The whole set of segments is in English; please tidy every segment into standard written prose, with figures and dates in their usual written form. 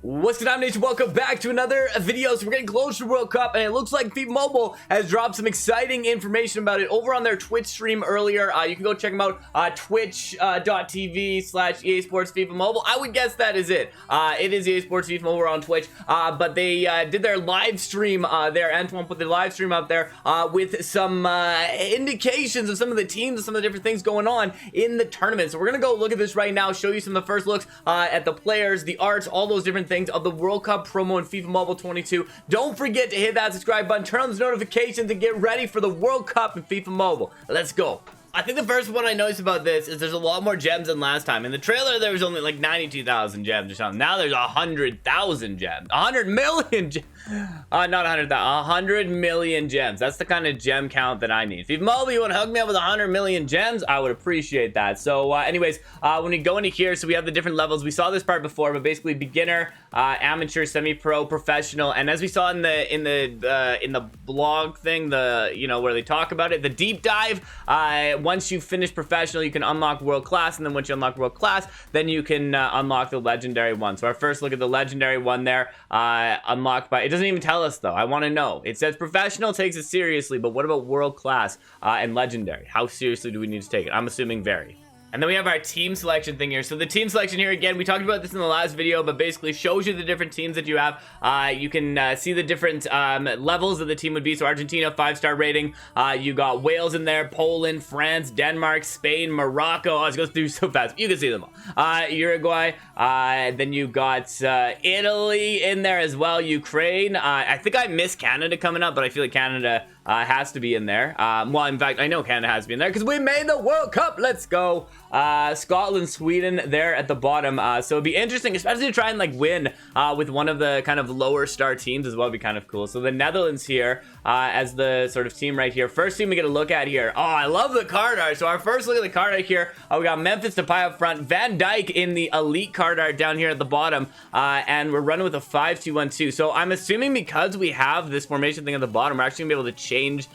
What's good, Nation? Welcome back to another video. So we're getting close to World Cup, and it looks like FIFA Mobile has dropped some exciting information about it over on their Twitch stream earlier. You can go check them out, twitch.tv/EA Sports FIFA Mobile. I would guess that is it. It is EA Sports FIFA Mobile on Twitch, but they did their live stream there. Antoine put the live stream up there with some indications of some of the teams and some of the different things going on in the tournament. So we're going to go look at this right now, show you some of the first looks at the players, the arts, all those different things of the World Cup promo in FIFA Mobile 22. Don't forget to hit that subscribe button, turn on those notifications, and get ready for the World Cup in FIFA Mobile. Let's go. I think the first one I noticed about this is there's a lot more gems than last time. In the trailer, there was only like 92,000 gems or something. Now there's 100,000 gems. 100 million gems. Not 100,000. 100 million gems. That's the kind of gem count that I need. FIFA Mobile, you want to hook me up with 100 million gems? I would appreciate that. So anyways, when we go into here, so we have the different levels. We saw this part before, but basically beginner, amateur, semi-pro, professional, and as we saw in the blog thing, where they talk about it, the deep dive, once you finish professional, you can unlock world class, and then once you unlock world class, then you can unlock the legendary one. So our first look at the legendary one there, unlocked by, it doesn't even tell us though. I want to know. It says professional takes it seriously, but what about world class and legendary? How seriously do we need to take it? I'm assuming very. And then we have our team selection thing here. So the team selection here, again, we talked about this in the last video, but basically shows you the different teams that you have. You can see the different levels that the team would be. So Argentina, 5-star rating. You got Wales in there, Poland, France, Denmark, Spain, Morocco. I was going through so fast. You can see them all. Uruguay. Then you got Italy in there as well. Ukraine. I think I missed Canada coming up, but I feel like Canada has to be in there. Well, in fact, I know Canada has to be in there because we made the World Cup. Let's go. Scotland, Sweden there at the bottom. So it'd be interesting, especially to try and like win with one of the kind of lower star teams as well. Would be kind of cool. So the Netherlands here as the sort of team right here. First team we get a look at here. Oh, I love the card art. So our first look at the card art here. We got Memphis Depay up front, Van Dijk in the elite card art down here at the bottom, and we're running with a 5-2-1-2. So I'm assuming because we have this formation thing at the bottom, we're actually gonna be able to change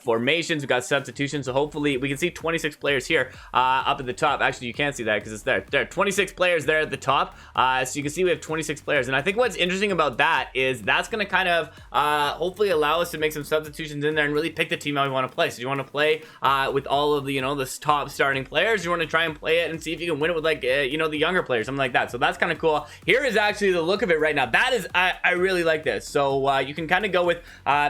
formations. We got substitutions, so hopefully we can see 26 players here up at the top. Actually, you can't see that because it's there. There are 26 players there at the top, so you can see we have 26 players. And I think what's interesting about that is that's going to kind of hopefully allow us to make some substitutions in there and really pick the team how we want to play. So you want to play with all of the the top starting players. You want to try and play it and see if you can win it with like the younger players, something like that. So that's kind of cool. Here is actually the look of it right now. That is, I really like this. So you can kind of go with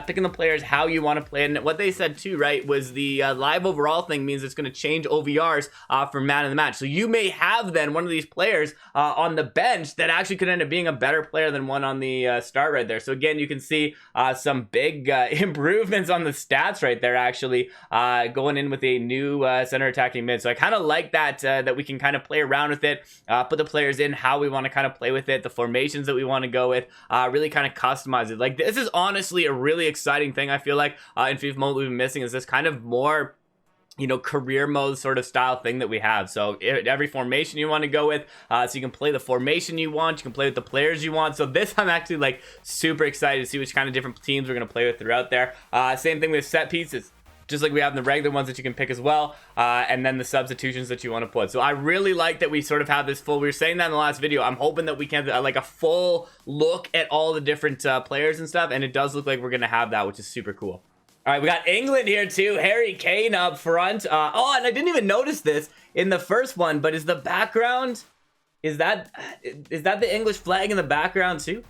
picking the players how you want to play. And what they said too, right, was the live overall thing means it's going to change OVRs for man of the match. So you may have then one of these players on the bench that actually could end up being a better player than one on the start right there. So again, you can see some big improvements on the stats right there, actually going in with a new center attacking mid. So I kind of like that, that we can kind of play around with it, put the players in how we want to kind of play with it, the formations that we want to go with, really kind of customize it. Like, this is honestly a really exciting thing I feel like in FIFA Mobile we've been missing, is this kind of more career mode sort of style thing that we have. So every formation you want to go with, so you can play the formation you want, you can play with the players you want. So this, I'm actually like super excited to see which kind of different teams we're going to play with throughout there. Same thing with set pieces, just like we have in the regular ones that you can pick as well, and then the substitutions that you want to put. So I really like that we sort of have this full, we were saying that in the last video, I'm hoping that we can like a full look at all the different players and stuff, and it does look like we're going to have that, which is super cool. All right, we got England here too. Harry Kane up front. Oh, and I didn't even notice this in the first one, but is the background, is that the English flag in the background too?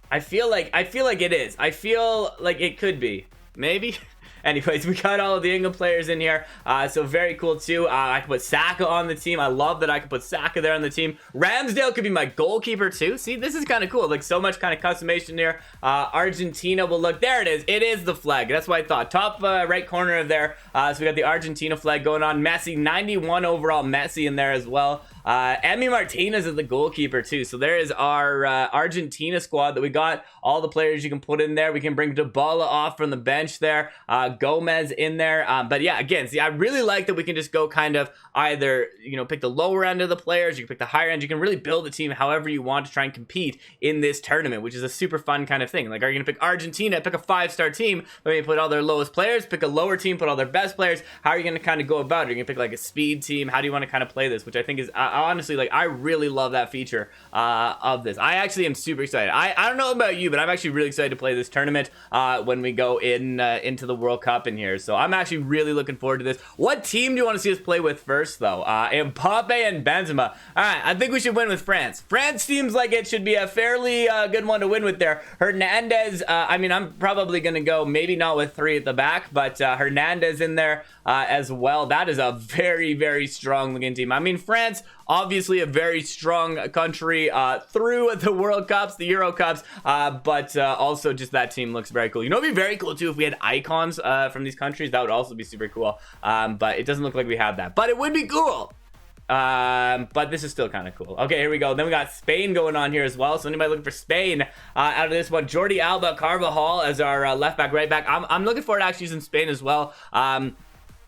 I feel like it is. I feel like it could be. Maybe. Anyways, we got all of the England players in here, so very cool too. I can put Saka on the team. I love that I can put Saka there on the team. Ramsdale could be my goalkeeper too. See, this is kind of cool. Like, so much kind of customization here. Argentina will look, there it is. It is the flag. That's what I thought. Top right corner of there. So we got the Argentina flag going on. Messi, 91 overall Messi in there as well. Emi Martinez is the goalkeeper too. So there is our Argentina squad that we got. All the players you can put in there. We can bring Dybala off from the bench there. Gomez in there. But yeah, again, see, I really like that we can just go kind of either, pick the lower end of the players, you can pick the higher end, you can really build a team however you want to try and compete in this tournament, which is a super fun kind of thing. Like, are you going to pick Argentina, pick a 5-star team, maybe put all their lowest players, pick a lower team, put all their best players? How are you going to kind of go about it? Are you going to pick like a speed team? How do you want to kind of play this? Which I think is, honestly, like, I really love that feature of this. I actually am super excited. I don't know about you, but I'm actually really excited to play this tournament when we go into the World Cup in here. So I'm actually really looking forward to this. What team do you want to see us play with first, though? Mbappe and Benzema. All right, I think we should win with France. France seems like it should be a fairly good one to win with there. Hernandez, I mean, I'm probably going to go maybe not with 3 at the back, but Hernandez in there as well. That is a very, very strong looking team. I mean, France, obviously a very strong country through the World Cups, the Euro Cups, but also just that team looks very cool. You know, it'd be very cool too if we had icons from these countries. That would also be super cool, but it doesn't look like we have that, but it would be cool. But this is still kind of cool. Okay, here we go. Then we got Spain going on here as well. So anybody looking for Spain out of this one? Jordi Alba, Carvajal as our left back, right back. I'm looking forward to actually using Spain as well.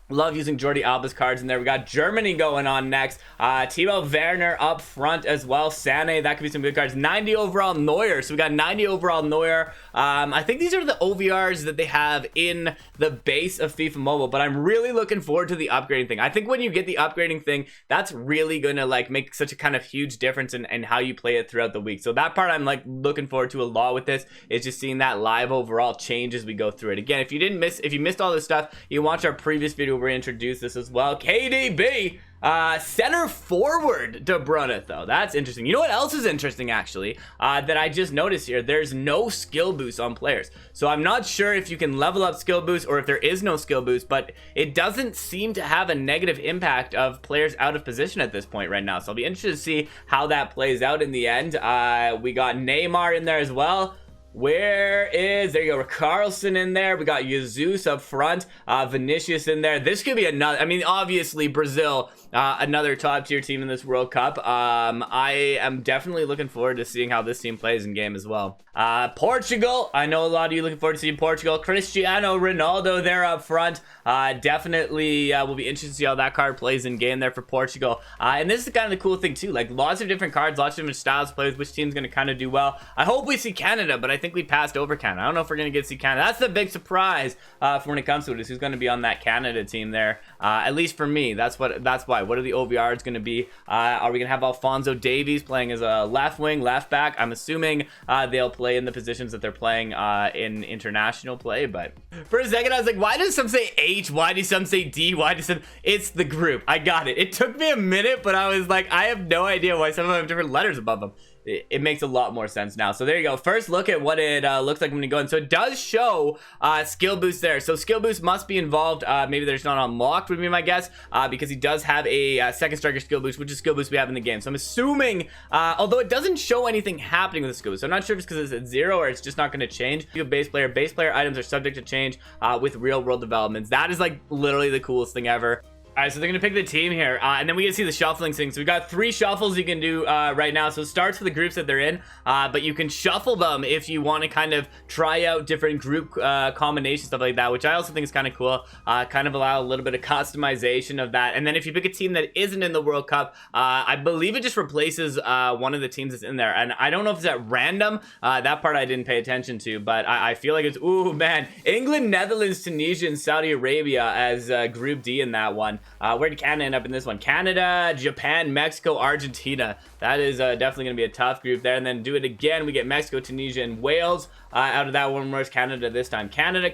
Love using Jordi Alba's cards in there. We got Germany going on next. Timo Werner up front as well. Sané, that could be some good cards. 90 overall Neuer. So we got 90 overall Neuer. I think these are the OVRs that they have in the base of FIFA Mobile, but I'm really looking forward to the upgrading thing. I think when you get the upgrading thing, that's really going to like make such a kind of huge difference in how you play it throughout the week. So that part I'm like looking forward to a lot with this, is just seeing that live overall change as we go through it. Again, if you missed all this stuff, you watch our previous video where we introduced this as well. KDB, center forward De Bruyne, though. That's interesting. You know what else is interesting, actually, that I just noticed here? There's no skill boost on players. So I'm not sure if you can level up skill boost or if there is no skill boost, but it doesn't seem to have a negative impact of players out of position at this point right now. So I'll be interested to see how that plays out in the end. We got Neymar in there as well. There you go, Carlson in there. We got Jesus up front, Vinicius in there. This could be another, I mean, obviously Brazil, another top tier team in this World Cup. I am definitely looking forward to seeing how this team plays in game as well. Portugal, I know a lot of you looking forward to seeing Portugal. Cristiano Ronaldo there up front. Definitely will be interested to see how that card plays in game there for Portugal. And this is kind of the cool thing too, like lots of different cards, lots of different styles of plays, which team's going to kind of do well. I hope we see Canada, but I think we passed over Canada. I don't know if we're going to get to see Canada. That's the big surprise for when it comes to it, is who's going to be on that Canada team there. At least for me, that's why. What are the OVRs going to be? Are we going to have Alphonso Davies playing as a left wing, left back? I'm assuming they'll play in the positions that they're playing in international play, but for a second I was like, why does some say H? Why do some say D? Why do some... It's the group. I got it. It took me a minute, but I was like, I have no idea why some of them have different letters above them. It makes a lot more sense now. So there you go. First look at what it looks like when you go in. So it does show skill boost there. So skill boost must be involved. Maybe there's not unlocked would be my guess, because he does have a second striker skill boost, which is skill boost we have in the game. So I'm assuming, although it doesn't show anything happening with the skill boost, so I'm not sure if it's because it's at 0 or it's just not going to change. You have base player items are subject to change with real world developments. That is like literally the coolest thing ever. All right, so they're going to pick the team here, and then we get to see the shuffling thing. So we got 3 shuffles you can do right now. So it starts with the groups that they're in, but you can shuffle them if you want to kind of try out different group combinations, stuff like that, which I also think is kind of cool. Kind of allow a little bit of customization of that. And then if you pick a team that isn't in the World Cup, I believe it just replaces one of the teams that's in there. And I don't know if it's at random. That part I didn't pay attention to, but I feel like it's, ooh, man, England, Netherlands, Tunisia, and Saudi Arabia as Group D in that one. Where did Canada end up in this one? Canada, Japan, Mexico, Argentina. That is definitely going to be a tough group there. And then do it again. We get Mexico, Tunisia, and Wales out of that one. Where's Canada this time? Canada,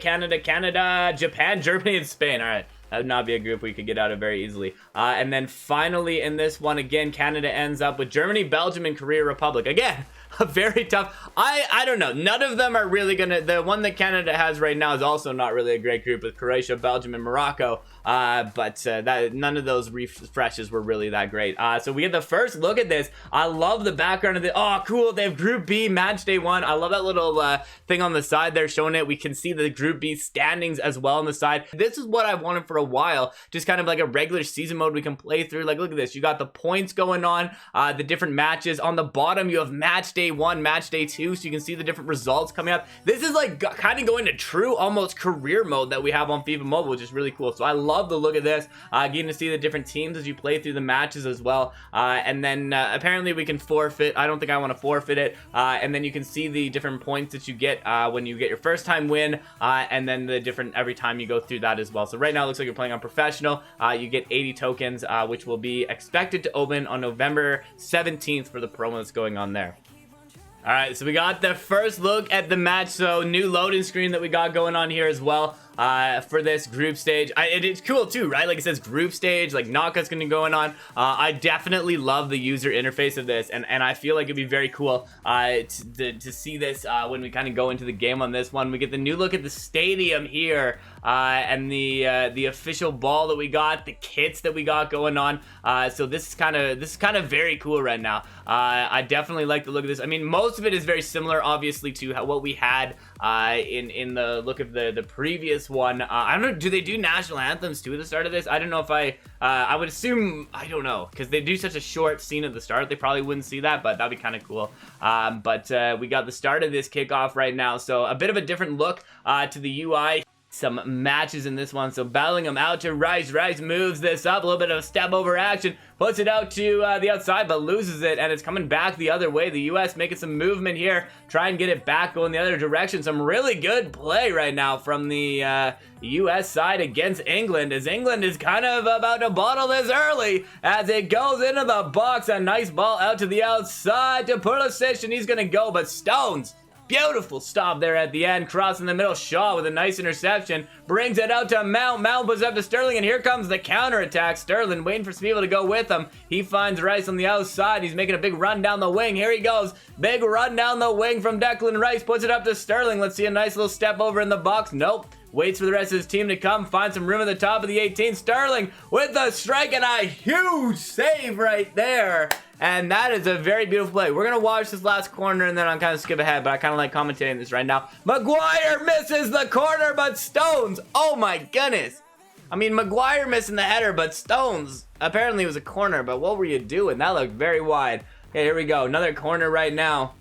Japan, Germany, and Spain. All right. That would not be a group we could get out of very easily. And then finally in this one, again, Canada ends up with Germany, Belgium, and Korea Republic. Again, a very tough... I don't know. None of them are really going to... The one that Canada has right now is also not really a great group with Croatia, Belgium, and Morocco. But none of those refreshes were really that great. So we get the first look at this. I love the background of the... Oh, cool. They have Group B, Match Day 1. I love that little thing on the side there showing it. We can see the Group B standings as well on the side. This is what I've wanted for a while. Just kind of like a regular season mode we can play through. Like, look at this. You got the points going on, the different matches. On the bottom, you have Match Day day 1, match day 2, so you can see the different results coming up. This is like kind of going to true almost career mode that we have on FIFA Mobile, which is really cool. So I love the look of this, getting to see the different teams as you play through the matches as well. And then apparently we can forfeit. I don't think I want to forfeit it. And then you can see the different points that you get when you get your first time win, and then the different every time you go through that as well. So right now it looks like you're playing on professional. You get 80 tokens, which will be expected to open on November 17th for the promo that's going on there. All right, so we got the first look at the match. So new loading screen that we got going on here as well for this group stage. It's cool too, right? Like it says group stage, like knockouts gonna be going on. I definitely love the user interface of this, and I feel like it'd be very cool to see this when we kind of go into the game on this one. We get the new look at the stadium here, and the official ball that we got, the kits that we got going on. So this is kind of very cool right now. I definitely like the look of this. I mean, most of it is very similar, obviously, to what we had in the look of the previous one. I don't know, do they do national anthems too at the start of this? I don't know if I would assume, I don't know, because they do such a short scene at the start, they probably wouldn't see that, but that'd be kind of cool. But we got the start of this kickoff right now, so a bit of a different look to the UI. Some matches in this one. So Bellingham out to Rice. Rice moves this up. A little bit of a step over action. Puts it out to the outside, but loses it. And it's coming back the other way. The U.S. making some movement here. Try and get it back going the other direction. Some really good play right now from the U.S. side against England. As England is kind of about to bottle this early. As it goes into the box. A nice ball out to the outside to Pulisic. And he's going to go. But Stones. Beautiful stop there at the end. Cross in the middle. Shaw with a nice interception. Brings it out to Mount. Mount puts up to Sterling. And here comes the counterattack. Sterling waiting for some people to go with him. He finds Rice on the outside. He's making a big run down the wing. Here he goes. Big run down the wing from Declan Rice. Puts it up to Sterling. Let's see a nice little step over in the box. Nope. Waits for the rest of his team to come. Finds some room at the top of the 18. Sterling with the strike and a huge save right there. And that is a very beautiful play. We're going to watch this last corner and then I'll kind of skip ahead, but I kind of like commentating this right now. Maguire misses the corner, but Stones, oh my goodness. I mean, Maguire missing the header, but Stones, apparently it was a corner, but what were you doing? That looked very wide. Okay, here we go. Another corner right now.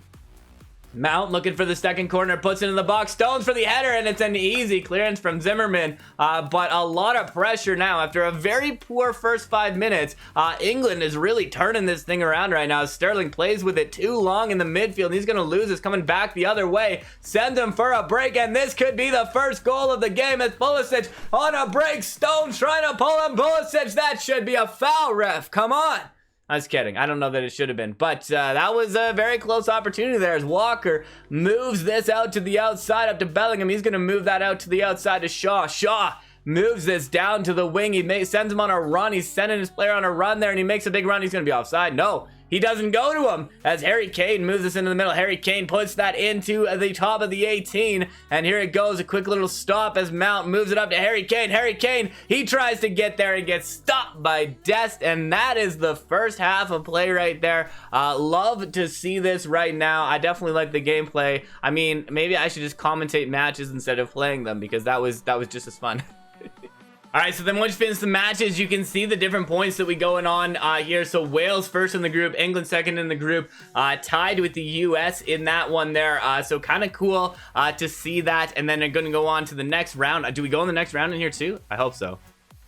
Mount looking for the second corner, puts it in the box. Stones for the header, and it's an easy clearance from Zimmerman. But a lot of pressure now. After a very poor first 5 minutes, England is really turning this thing around right now. Sterling plays with it too long in the midfield. He's going to lose. It's coming back the other way. Sends him for a break, and this could be the first goal of the game as Pulisic on a break. Stones trying to pull him. Pulisic, that should be a foul, ref. Come on. I was kidding. I don't know that it should have been. But that was a very close opportunity there as Walker moves this out to the outside up to Bellingham. He's going to move that out to the outside to Shaw. Shaw moves this down to the wing. He sends him on a run. He's sending his player on a run there, and he makes a big run. He's going to be offside. No. He doesn't go to him as Harry Kane moves this into the middle. Harry Kane puts that into the top of the 18. And here it goes. A quick little stop as Mount moves it up to Harry Kane. Harry Kane, he tries to get there and gets stopped by Dest. And that is the first half of play right there. Love to see this right now. I definitely like the gameplay. I mean, maybe I should just commentate matches instead of playing them because that was just as fun. Alright, so then once you finish the matches, you can see the different points that we going on here. So Wales first in the group, England second in the group, tied with the US in that one there. So kind of cool to see that. And then they're going to go on to the next round. Do we go in the next round in here too? I hope so.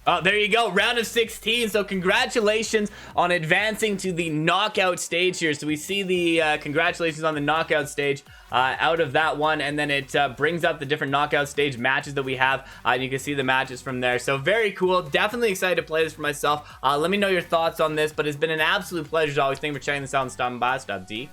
Oh, there you go. Round of 16. So congratulations on advancing to the knockout stage here. So we see the congratulations on the knockout stage out of that one. And then it brings up the different knockout stage matches that we have. And you can see the matches from there. So very cool. Definitely excited to play this for myself. Let me know your thoughts on this. But it's been an absolute pleasure as always. Thank you for checking this out and stopping by. Stopde.